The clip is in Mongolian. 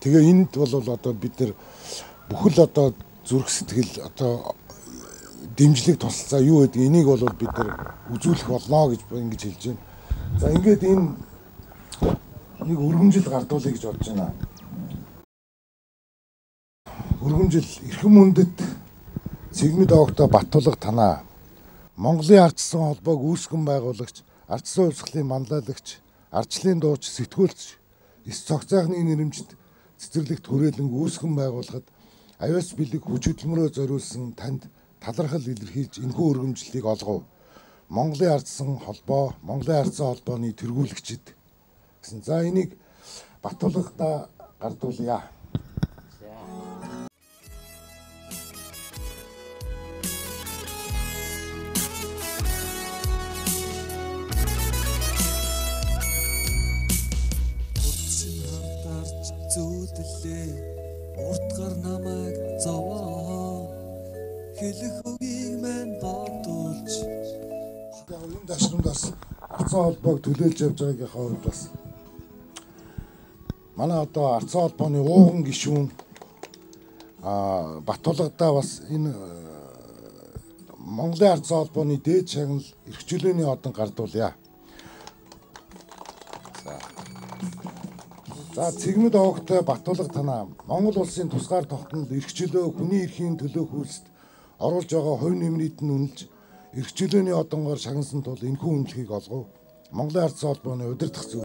Тэгээ энд бол одоо бид нар бүхэл одоо зүрх сэтгэл одоо дэмжлэг тусалцаа юу гэдэг энийг бол бид нар үзүүлэх болно гэж ингэж хэлж байна. За ингээд энэ нэг өргөмжил гардуулъя гэж бодож байна. Өргөмжил эрхэм мөндөд Цэгмэд Овогтой Баттулга танаа Монголын ардчсан холбоог үүсгэн байгуулагч, ардчсан хувьсгалын манлайлагч, ардчлалын дууч, сэтгүүлч, эс цогцойхны нэрэмжит цэцэрлэгт хүрээлэн үүсгэн байгуулахад авиас бэлэг хүч хөдөлмөрөө зориулсан танд талархал илэрхийлж энэхүү өргөмжлөлийг олгов. Монголын ардчсан холбоо, Монголын ардчсан холбооны тэргүүлэгчид гэсэн. За энийг Баттулгадаа гардуулъя. Зүудлээ уртгар намайг зовоо хэлэх үгийг мань бодулж энэ дашрамд бас ардчсан холбоог төлөөлж явж байгаагийнхаа хувьд бас манай одоо ардчсан холбооны ууган гишүүн Баттулгадаа бас энэ Монголын ардчсан холбооны дээд шагнал эрх чөлөөний одон гардуулъя. За Цэгмэд Овогтой Баттулга танаа Монгол улсын тусгаар тогтнол эрх чөлөө хүний эрхийн төлөөх үйлсд оруулж байгаа хувь нэмрийд нь үнэлж эрх чөлөөний одонгоор шагнасан тул энэхүү үнэлгээг олгов. Монголын ардчсан холбооны удирдах